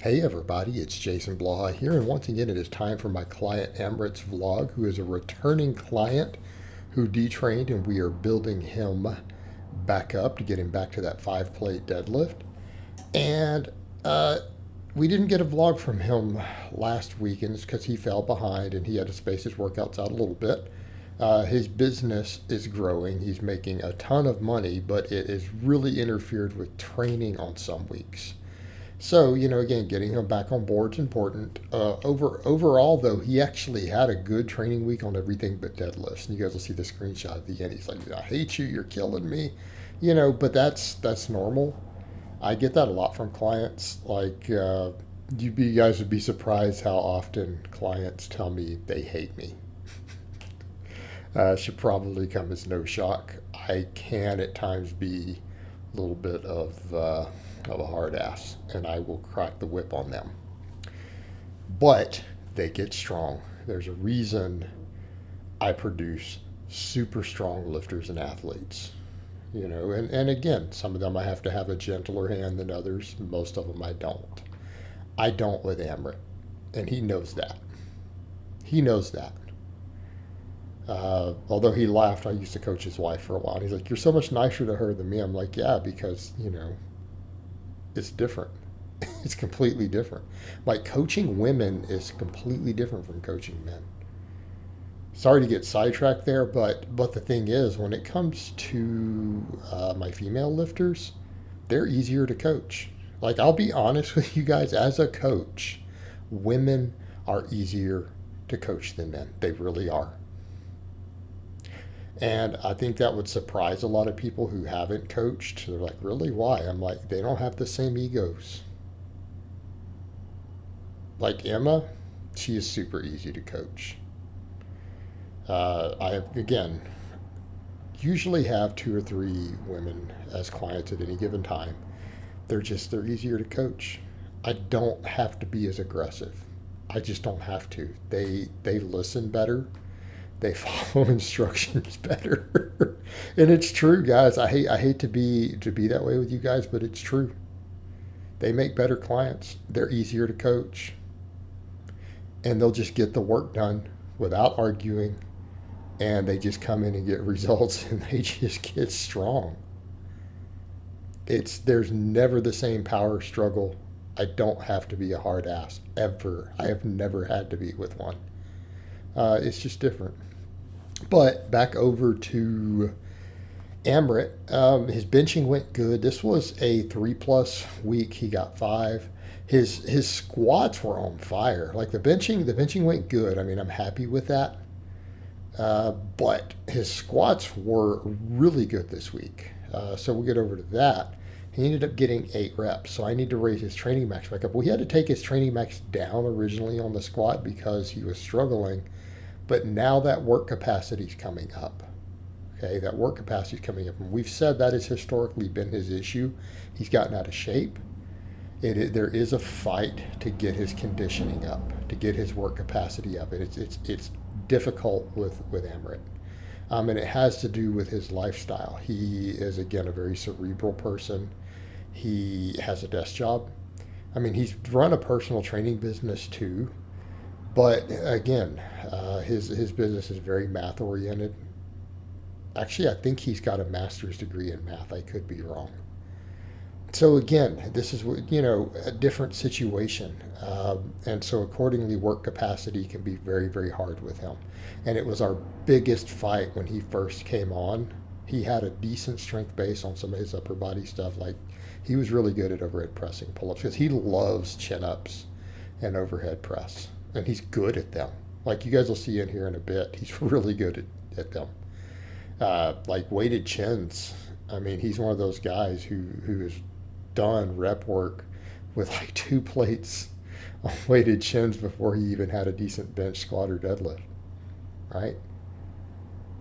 Hey everybody, it's Jason Blaha here, and once again it is time for my client Amrit's vlog, who is a returning client who detrained, and we are building him back up to get him back to that 5-plate deadlift. And we didn't get a vlog from him last week, and it's because he fell behind and he had to space his workouts out a little bit. His business is growing. He's making a ton of money, but it has really interfered with training on some weeks. So, again, getting him back on board is important. Overall, though, he actually had a good training week on everything but deadlifts. And you guys will see the screenshot at the end. He's like, I hate you. You're killing me. But that's normal. I get that a lot from clients. Like, you guys would be surprised how often clients tell me they hate me. Should probably come as no shock. I can at times be a little bit of a hard ass, and I will crack the whip on them. But they get strong. There's a reason I produce super strong lifters and athletes. And again, some of them I have to have a gentler hand than others. Most of them I don't. I don't with Amrit, and he knows that. He knows that. Although he laughed, I used to coach his wife for a while. And he's like, "You're so much nicer to her than me." I'm like, "Yeah, because it's different. It's completely different. Like coaching women is completely different from coaching men." Sorry to get sidetracked there, but the thing is, when it comes to my female lifters, they're easier to coach. Like, I'll be honest with you guys, as a coach, women are easier to coach than men. They really are. And I think that would surprise a lot of people who haven't coached. They're like, "Really? Why?" I'm like, they don't have the same egos. Like Emma, she is super easy to coach. I, again, usually have 2 or 3 women as clients at any given time. They're easier to coach. I don't have to be as aggressive. I just don't have to. They listen better. They follow instructions better. And it's true, guys. I hate to be that way with you guys, but it's true. They make better clients. They're easier to coach. And they'll just get the work done without arguing, and they just come in and get results, and they just get strong. There's never the same power struggle. I don't have to be a hard ass ever. I have never had to be with one. It's just different. But back over to Amrit. His benching went good. This was a 3+ week. He got 5. His squats were on fire. Like the benching went good. I mean, I'm happy with that. But his squats were really good this week. So we'll get over to that. He ended up getting 8 reps. So I need to raise his training max back up. Well, he had to take his training max down originally on the squat because he was struggling. But now that work capacity is coming up. Okay, that work capacity is coming up. And we've said that has historically been his issue. He's gotten out of shape. There is a fight to get his conditioning up, to get his work capacity up. And it's difficult with Amrit. And it has to do with his lifestyle. He is, again, a very cerebral person. He has a desk job. I mean, he's run a personal training business too. But again, his business is very math oriented. Actually, I think he's got a master's degree in math. I could be wrong. So again, this is a different situation, and so accordingly, work capacity can be very, very hard with him. And it was our biggest fight when he first came on. He had a decent strength base on some of his upper body stuff. Like he was really good at overhead pressing pull-ups because he loves chin-ups and overhead press. And he's good at them. Like you guys will see in here in a bit, he's really good at them. Like weighted chins. I mean, he's one of those guys who has done rep work with like 2 plates on weighted chins before he even had a decent bench squat or deadlift. Right?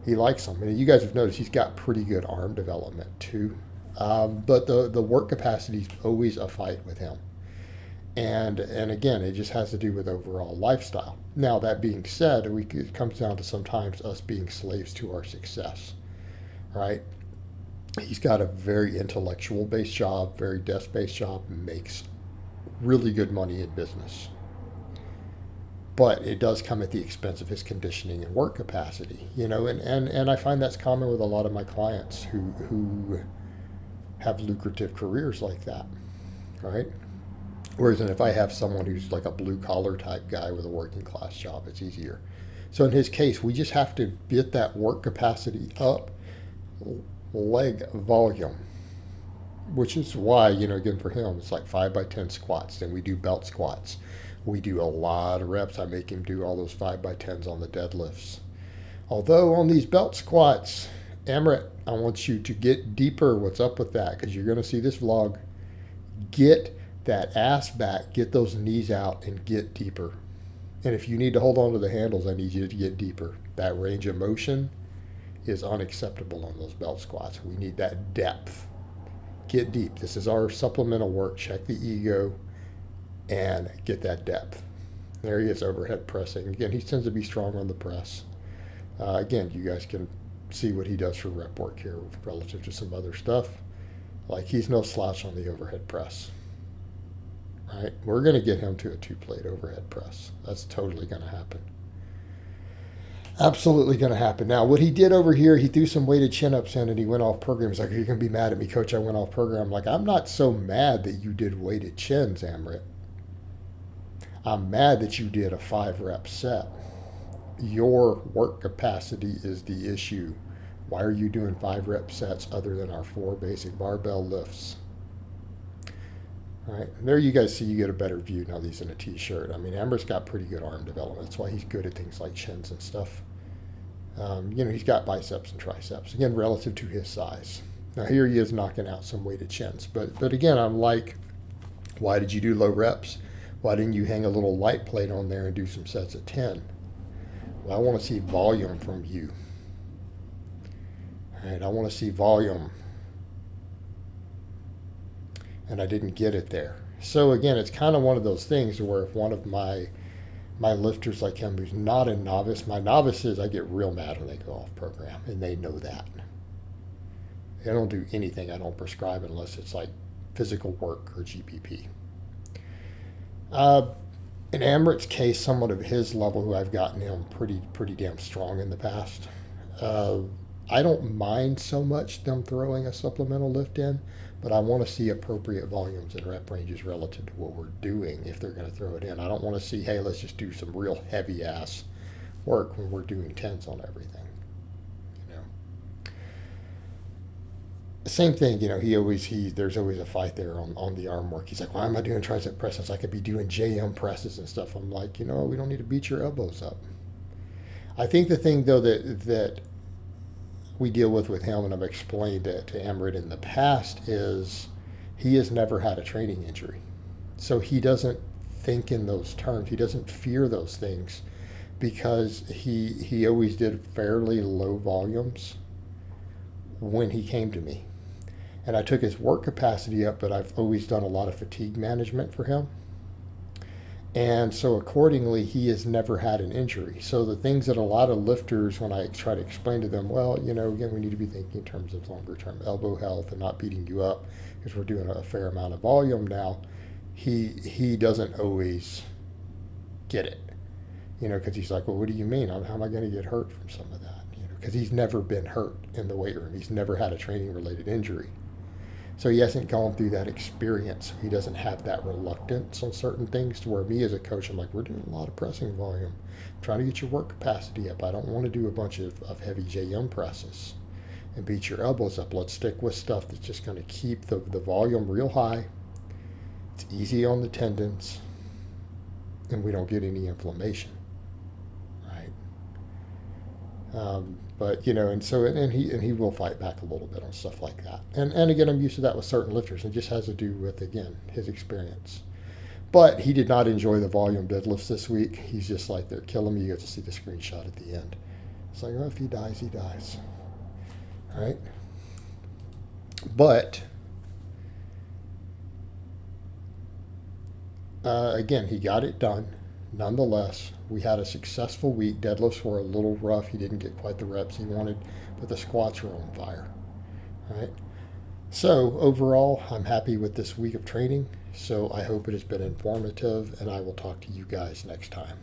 He likes them. And you guys have noticed he's got pretty good arm development too. But the work capacity is always a fight with him. And again, it just has to do with overall lifestyle. Now, that being said, it comes down to sometimes us being slaves to our success, right? He's got a very intellectual based job, very desk based job, makes really good money in business. But it does come at the expense of his conditioning and work capacity, and I find that's common with a lot of my clients who have lucrative careers like that, right? Whereas if I have someone who's like a blue collar type guy with a working class job, it's easier. So in his case, we just have to get that work capacity up, leg volume, which is why, again, for him, it's like 5x10 squats. Then we do belt squats. We do a lot of reps. I make him do all those 5x10s on the deadlifts. Although on these belt squats, Amrit, I want you to get deeper. What's up with that? Because you're going to see this vlog. Get that ass back, get those knees out, and get deeper. And if you need to hold on to the handles, I need you to get deeper. That range of motion is unacceptable on those belt squats. We need that depth. Get deep. This is our supplemental work. Check the ego and get that depth. There he is, overhead pressing. Again, he tends to be strong on the press. Again, you guys can see what he does for rep work here relative to some other stuff. Like, he's no slouch on the overhead press. Right? We're going to get him to a 2-plate overhead press. That's totally going to happen. Absolutely going to happen. Now, what he did over here, he threw some weighted chin-ups in and he went off program. He's like, you're going to be mad at me, coach. I went off program. I'm like, I'm not so mad that you did weighted chins, Amrit. I'm mad that you did a 5-rep set. Your work capacity is the issue. Why are you doing 5-rep sets other than our 4 basic barbell lifts? All right, and there you guys see, you get a better view now that he's in a t-shirt. I mean, Amber's got pretty good arm development. That's why he's good at things like chins and stuff. He's got biceps and triceps, again, relative to his size. Now here he is knocking out some weighted chins. But again, I'm like, why did you do low reps? Why didn't you hang a little light plate on there and do some sets of 10? Well, I want to see volume from you. All right, I want to see volume. And I didn't get it there. So again, it's kind of one of those things where if one of my lifters like him who's not a novice, my novices, I get real mad when they go off program, and they know that. They don't do anything I don't prescribe unless it's like physical work or GPP. In Amrit's case, someone of his level who I've gotten him pretty damn strong in the past, I don't mind so much them throwing a supplemental lift in, but I want to see appropriate volumes and rep ranges relative to what we're doing if they're going to throw it in. I don't want to see, hey, let's just do some real heavy ass work when we're doing 10s on everything. Same thing, there's always a fight there on the arm work. He's like, why am I doing tricep presses? I could be doing JM presses and stuff. I'm like, we don't need to beat your elbows up. I think the thing though that we deal with him, and I've explained it to Amrit in the past, is he has never had a training injury. So he doesn't think in those terms. He doesn't fear those things because he always did fairly low volumes when he came to me. And I took his work capacity up, but I've always done a lot of fatigue management for him. And so accordingly, he has never had an injury. So the things that a lot of lifters, when I try to explain to them, well, again, we need to be thinking in terms of longer term elbow health and not beating you up because we're doing a fair amount of volume now. He doesn't always get it, because he's like, well, what do you mean? How am I going to get hurt from some of that? Because he's never been hurt in the weight room. He's never had a training related injury. So he hasn't gone through that experience. He doesn't have that reluctance on certain things to where me as a coach, I'm like, we're doing a lot of pressing volume. I'm trying to get your work capacity up. I don't want to do a bunch of heavy JM presses and beat your elbows up. Let's stick with stuff that's just going to keep the volume real high. It's easy on the tendons, and we don't get any inflammation, right? But and he will fight back a little bit on stuff like that. And again, I'm used to that with certain lifters. It just has to do with, again, his experience. But he did not enjoy the volume deadlifts this week. He's just like, they're killing me. You get to see the screenshot at the end. It's like, oh, if he dies, he dies. All right. But again, he got it done. Nonetheless, we had a successful week. Deadlifts were a little rough. He didn't get quite the reps he wanted, but the squats were on fire. All right. So overall, I'm happy with this week of training. So I hope it has been informative, and I will talk to you guys next time.